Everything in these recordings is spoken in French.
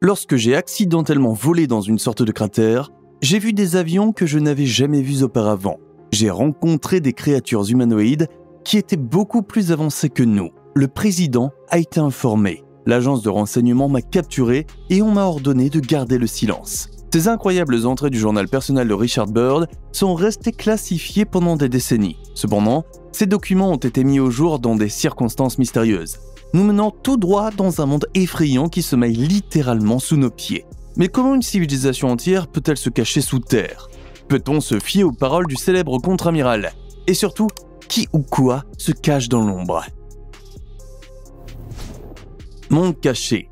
Lorsque j'ai accidentellement volé dans une sorte de cratère, j'ai vu des avions que je n'avais jamais vus auparavant. J'ai rencontré des créatures humanoïdes qui étaient beaucoup plus avancées que nous. Le président a été informé. L'agence de renseignement m'a capturé et on m'a ordonné de garder le silence. Ces incroyables entrées du journal personnel de Richard Byrd sont restées classifiées pendant des décennies. Cependant, ces documents ont été mis au jour dans des circonstances mystérieuses, nous menant tout droit dans un monde effrayant qui sommeille littéralement sous nos pieds. Mais comment une civilisation entière peut-elle se cacher sous terre ? Peut-on se fier aux paroles du célèbre contre-amiral ? Et surtout, qui ou quoi se cache dans l'ombre ? Monde caché.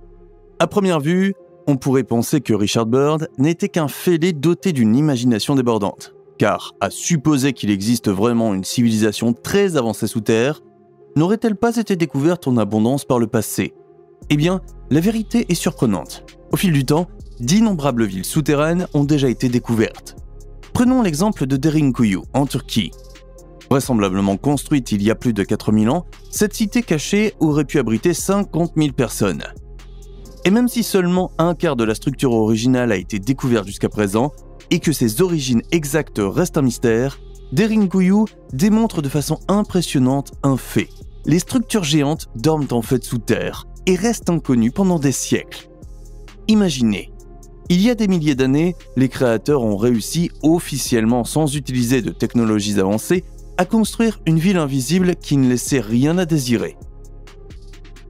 À première vue, on pourrait penser que Richard Byrd n'était qu'un fêlé doté d'une imagination débordante. Car, à supposer qu'il existe vraiment une civilisation très avancée sous terre, n'aurait-elle pas été découverte en abondance par le passé ? Eh bien, la vérité est surprenante. Au fil du temps, d'innombrables villes souterraines ont déjà été découvertes. Prenons l'exemple de Derinkuyu, en Turquie. Vraisemblablement construite il y a plus de 4000 ans, cette cité cachée aurait pu abriter 50 000 personnes. Et même si seulement un quart de la structure originale a été découverte jusqu'à présent, et que ses origines exactes restent un mystère, Derinkuyu démontre de façon impressionnante un fait. Les structures géantes dorment en fait sous terre et restent inconnues pendant des siècles. Imaginez, il y a des milliers d'années, les créateurs ont réussi officiellement, sans utiliser de technologies avancées, à construire une ville invisible qui ne laissait rien à désirer.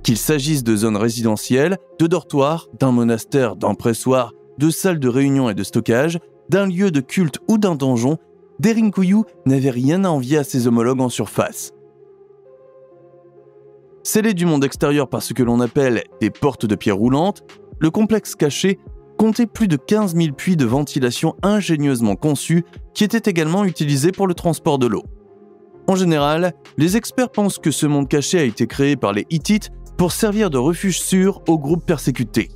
Qu'il s'agisse de zones résidentielles, de dortoirs, d'un monastère, d'un pressoir, de salles de réunion et de stockage, d'un lieu de culte ou d'un donjon, Derinkuyu n'avait rien à envier à ses homologues en surface. Scellé du monde extérieur par ce que l'on appelle des portes de pierre roulantes, le complexe caché comptait plus de 15 000 puits de ventilation ingénieusement conçus qui étaient également utilisés pour le transport de l'eau. En général, les experts pensent que ce monde caché a été créé par les Hittites pour servir de refuge sûr aux groupes persécutés.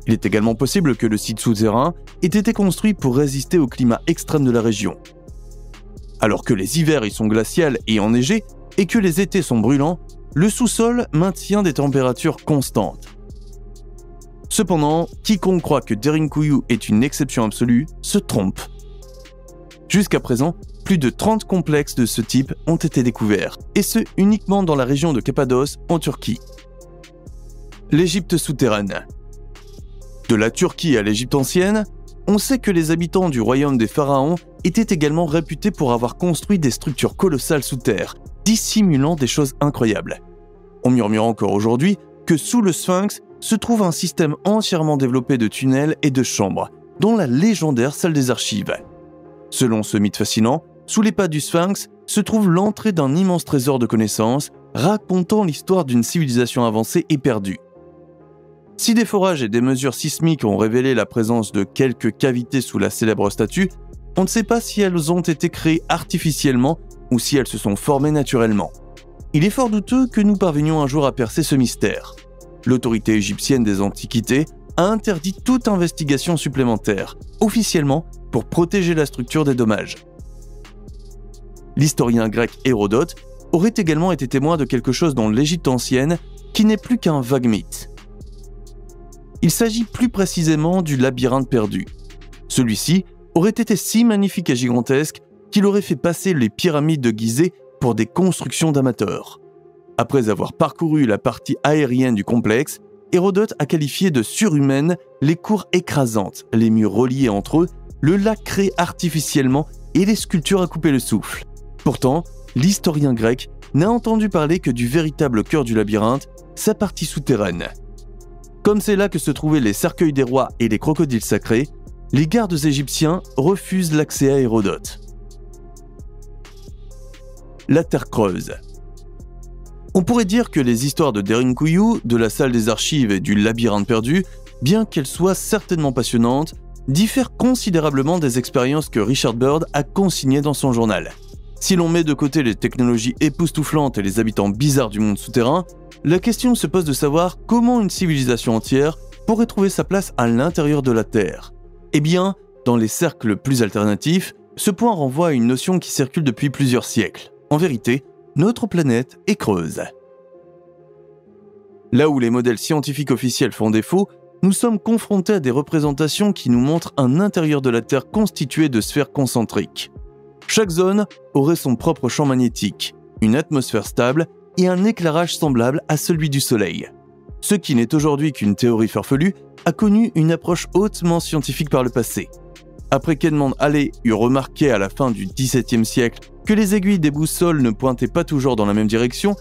Il est également possible que le site souterrain ait été construit pour résister au climat extrême de la région. Alors que les hivers y sont glacials et enneigés, et que les étés sont brûlants, le sous-sol maintient des températures constantes. Cependant, quiconque croit que Derinkuyu est une exception absolue se trompe. Jusqu'à présent, plus de 30 complexes de ce type ont été découverts, et ce uniquement dans la région de Cappadoce, en Turquie. L'Égypte souterraine. De la Turquie à l'Égypte ancienne, on sait que les habitants du royaume des pharaons étaient également réputés pour avoir construit des structures colossales sous terre, dissimulant des choses incroyables. On murmure encore aujourd'hui que sous le Sphinx se trouve un système entièrement développé de tunnels et de chambres, dont la légendaire salle des archives. Selon ce mythe fascinant, sous les pas du Sphinx se trouve l'entrée d'un immense trésor de connaissances racontant l'histoire d'une civilisation avancée et perdue. Si des forages et des mesures sismiques ont révélé la présence de quelques cavités sous la célèbre statue, on ne sait pas si elles ont été créées artificiellement ou si elles se sont formées naturellement. Il est fort douteux que nous parvenions un jour à percer ce mystère. L'autorité égyptienne des Antiquités a interdit toute investigation supplémentaire, officiellement pour protéger la structure des dommages. L'historien grec Hérodote aurait également été témoin de quelque chose dans l'Égypte ancienne qui n'est plus qu'un vague mythe. Il s'agit plus précisément du labyrinthe perdu. Celui-ci aurait été si magnifique et gigantesque qu'il aurait fait passer les pyramides de Gizeh pour des constructions d'amateurs. Après avoir parcouru la partie aérienne du complexe, Hérodote a qualifié de surhumaines les cours écrasantes, les murs reliés entre eux, le lac créé artificiellement et les sculptures à couper le souffle. Pourtant, l'historien grec n'a entendu parler que du véritable cœur du labyrinthe, sa partie souterraine. Comme c'est là que se trouvaient les cercueils des rois et les crocodiles sacrés, les gardes égyptiens refusent l'accès à Hérodote. La Terre creuse. On pourrait dire que les histoires de Derinkuyu, de la salle des archives et du labyrinthe perdu, bien qu'elles soient certainement passionnantes, diffèrent considérablement des expériences que Richard Byrd a consignées dans son journal. Si l'on met de côté les technologies époustouflantes et les habitants bizarres du monde souterrain, la question se pose de savoir comment une civilisation entière pourrait trouver sa place à l'intérieur de la Terre. Eh bien, dans les cercles plus alternatifs, ce point renvoie à une notion qui circule depuis plusieurs siècles. En vérité, notre planète est creuse. Là où les modèles scientifiques officiels font défaut, nous sommes confrontés à des représentations qui nous montrent un intérieur de la Terre constitué de sphères concentriques. Chaque zone aurait son propre champ magnétique, une atmosphère stable et un éclairage semblable à celui du Soleil. Ce qui n'est aujourd'hui qu'une théorie farfelue a connu une approche hautement scientifique par le passé. Après qu'Edmond Halley eut remarqué à la fin du XVIIe siècle que les aiguilles des boussoles ne pointaient pas toujours dans la même direction,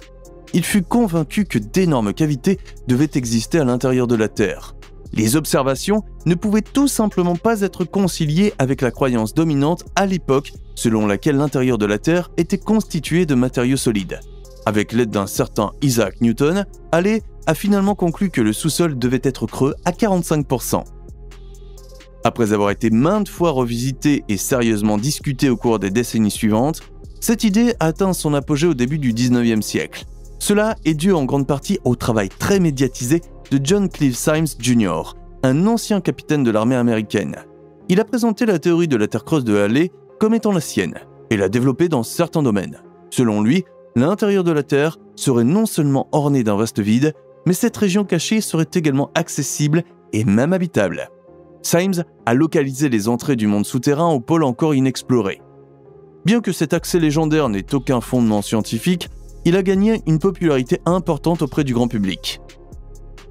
il fut convaincu que d'énormes cavités devaient exister à l'intérieur de la Terre. Les observations ne pouvaient tout simplement pas être conciliées avec la croyance dominante à l'époque selon laquelle l'intérieur de la Terre était constitué de matériaux solides. Avec l'aide d'un certain Isaac Newton, Halley a finalement conclu que le sous-sol devait être creux à 45%. Après avoir été maintes fois revisité et sérieusement discuté au cours des décennies suivantes, cette idée a atteint son apogée au début du XIXe siècle. Cela est dû en grande partie au travail très médiatisé de John Clive Symes Jr., un ancien capitaine de l'armée américaine. Il a présenté la théorie de la Terre creuse de Halley comme étant la sienne, et l'a développée dans certains domaines. Selon lui, l'intérieur de la Terre serait non seulement orné d'un vaste vide, mais cette région cachée serait également accessible et même habitable. Symes a localisé les entrées du monde souterrain au pôle encore inexploré. Bien que cet accès légendaire n'ait aucun fondement scientifique, il a gagné une popularité importante auprès du grand public.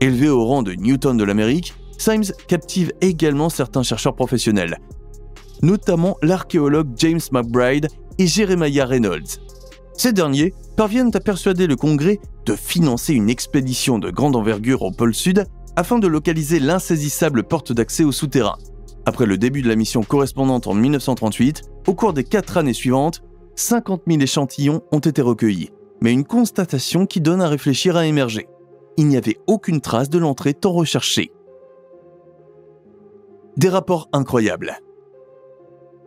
Élevé au rang de Newton de l'Amérique, Symes captive également certains chercheurs professionnels, notamment l'archéologue James McBride et Jeremiah Reynolds. Ces derniers parviennent à persuader le Congrès de financer une expédition de grande envergure au pôle Sud afin de localiser l'insaisissable porte d'accès au souterrain. Après le début de la mission correspondante en 1938, au cours des 4 années suivantes, 50 000 échantillons ont été recueillis, mais une constatation qui donne à réfléchir a émergé. Il n'y avait aucune trace de l'entrée tant recherchée. Des rapports incroyables.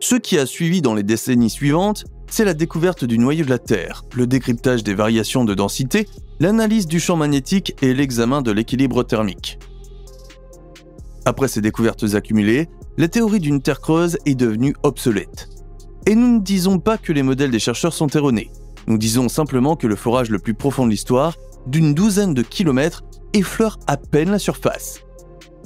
Ce qui a suivi dans les décennies suivantes, c'est la découverte du noyau de la Terre, le décryptage des variations de densité, l'analyse du champ magnétique et l'examen de l'équilibre thermique. Après ces découvertes accumulées, la théorie d'une Terre creuse est devenue obsolète. Et nous ne disons pas que les modèles des chercheurs sont erronés. Nous disons simplement que le forage le plus profond de l'histoire, d'une douzaine de kilomètres, effleure à peine la surface.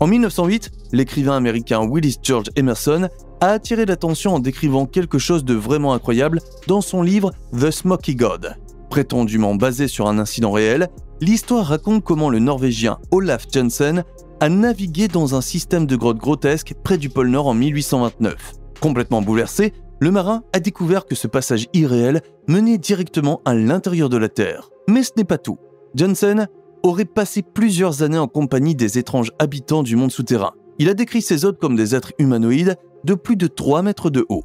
En 1908, l'écrivain américain Willis George Emerson a attiré l'attention en décrivant quelque chose de vraiment incroyable dans son livre The Smoky God. Prétendument basé sur un incident réel, l'histoire raconte comment le Norvégien Olaf Jansen a navigué dans un système de grottes grotesques près du pôle Nord en 1829. Complètement bouleversé, le marin a découvert que ce passage irréel menait directement à l'intérieur de la Terre. Mais ce n'est pas tout. Jansen aurait passé plusieurs années en compagnie des étranges habitants du monde souterrain. Il a décrit ces hôtes comme des êtres humanoïdes de plus de 3 mètres de haut.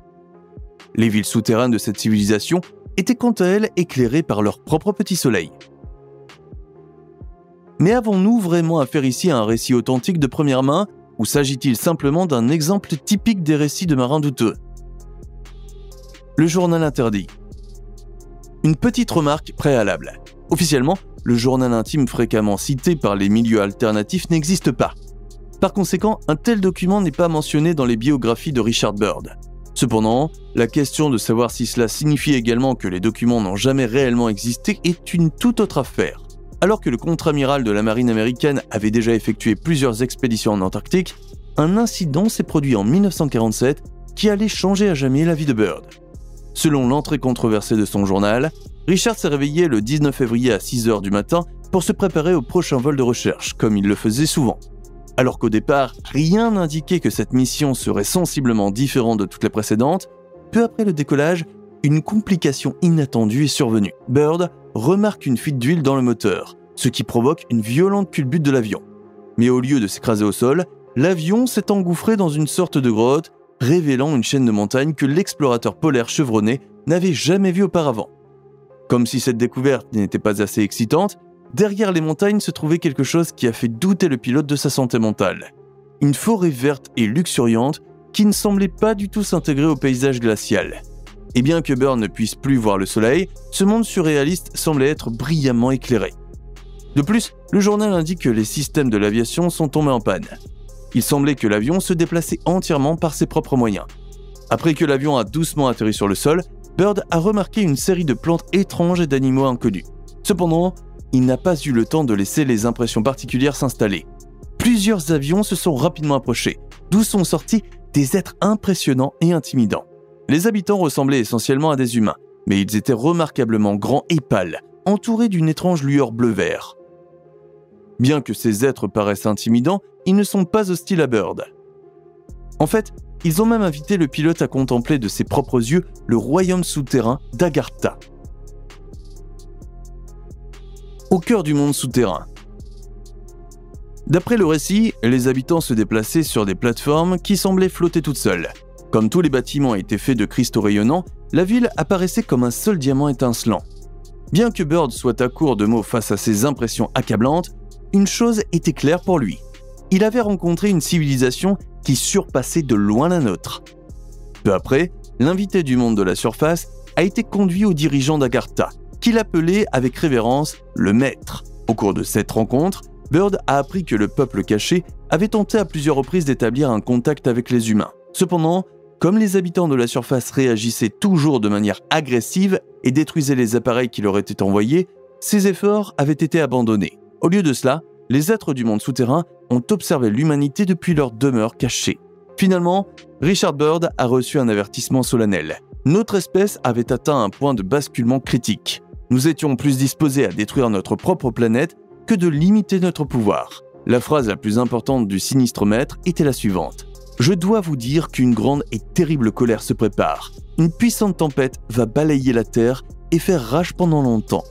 Les villes souterraines de cette civilisation étaient quant à elles éclairées par leur propre petit soleil. Mais avons-nous vraiment affaire ici à un récit authentique de première main, ou s'agit-il simplement d'un exemple typique des récits de marins douteux ? Le journal interdit. Une petite remarque préalable. Officiellement, le journal intime fréquemment cité par les milieux alternatifs n'existe pas. Par conséquent, un tel document n'est pas mentionné dans les biographies de Richard Byrd. Cependant, la question de savoir si cela signifie également que les documents n'ont jamais réellement existé est une toute autre affaire. Alors que le contre-amiral de la marine américaine avait déjà effectué plusieurs expéditions en Antarctique, un incident s'est produit en 1947 qui allait changer à jamais la vie de Byrd. Selon l'entrée controversée de son journal, Richard s'est réveillé le 19 février à 6h du matin pour se préparer au prochain vol de recherche, comme il le faisait souvent. Alors qu'au départ, rien n'indiquait que cette mission serait sensiblement différente de toutes les précédentes, peu après le décollage, une complication inattendue est survenue. Byrd remarque une fuite d'huile dans le moteur, ce qui provoque une violente culbute de l'avion. Mais au lieu de s'écraser au sol, l'avion s'est engouffré dans une sorte de grotte, révélant une chaîne de montagnes que l'explorateur polaire chevronné n'avait jamais vue auparavant. Comme si cette découverte n'était pas assez excitante, derrière les montagnes se trouvait quelque chose qui a fait douter le pilote de sa santé mentale. Une forêt verte et luxuriante qui ne semblait pas du tout s'intégrer au paysage glacial. Et bien que Byrd ne puisse plus voir le soleil, ce monde surréaliste semblait être brillamment éclairé. De plus, le journal indique que les systèmes de l'aviation sont tombés en panne. Il semblait que l'avion se déplaçait entièrement par ses propres moyens. Après que l'avion a doucement atterri sur le sol, Byrd a remarqué une série de plantes étranges et d'animaux inconnus. Cependant, il n'a pas eu le temps de laisser les impressions particulières s'installer. plusieurs avions se sont rapidement approchés, d'où sont sortis des êtres impressionnants et intimidants. Les habitants ressemblaient essentiellement à des humains, mais ils étaient remarquablement grands et pâles, entourés d'une étrange lueur bleu-vert. Bien que ces êtres paraissent intimidants, ils ne sont pas hostiles à Bird. En fait, ils ont même invité le pilote à contempler de ses propres yeux le royaume souterrain d'Agartha. Au cœur du monde souterrain. D'après le récit, les habitants se déplaçaient sur des plateformes qui semblaient flotter toutes seules. Comme tous les bâtiments étaient faits de cristaux rayonnants, la ville apparaissait comme un seul diamant étincelant. Bien que Bird soit à court de mots face à ces impressions accablantes, une chose était claire pour lui. Il avait rencontré une civilisation qui surpassait de loin la nôtre. Peu après, l'invité du monde de la surface a été conduit au dirigeant d'Agartha, qu'il appelait avec révérence le maître. Au cours de cette rencontre, Bird a appris que le peuple caché avait tenté à plusieurs reprises d'établir un contact avec les humains. Cependant, comme les habitants de la surface réagissaient toujours de manière agressive et détruisaient les appareils qui leur étaient envoyés, ces efforts avaient été abandonnés. Au lieu de cela, les êtres du monde souterrain ont observé l'humanité depuis leur demeure cachée. Finalement, Richard Bird a reçu un avertissement solennel. Notre espèce avait atteint un point de basculement critique. Nous étions plus disposés à détruire notre propre planète que de limiter notre pouvoir. La phrase la plus importante du sinistre maître était la suivante. « Je dois vous dire qu'une grande et terrible colère se prépare. Une puissante tempête va balayer la Terre et faire rage pendant longtemps. »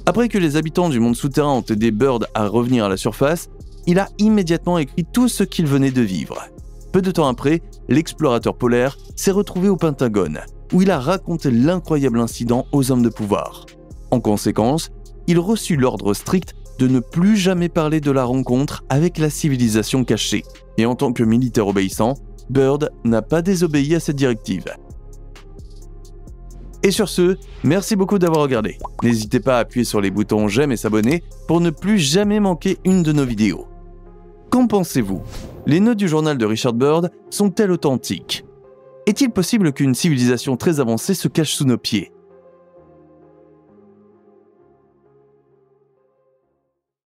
Après que les habitants du monde souterrain ont aidé Bird à revenir à la surface, il a immédiatement écrit tout ce qu'il venait de vivre. Peu de temps après, l'explorateur polaire s'est retrouvé au Pentagone, où il a raconté l'incroyable incident aux hommes de pouvoir. En conséquence, il reçut l'ordre strict de ne plus jamais parler de la rencontre avec la civilisation cachée. Et en tant que militaire obéissant, Bird n'a pas désobéi à cette directive. Et sur ce, merci beaucoup d'avoir regardé. N'hésitez pas à appuyer sur les boutons j'aime et s'abonner pour ne plus jamais manquer une de nos vidéos. Qu'en pensez-vous? Les notes du journal de Richard Bird sont-elles authentiques? Est-il possible qu'une civilisation très avancée se cache sous nos pieds?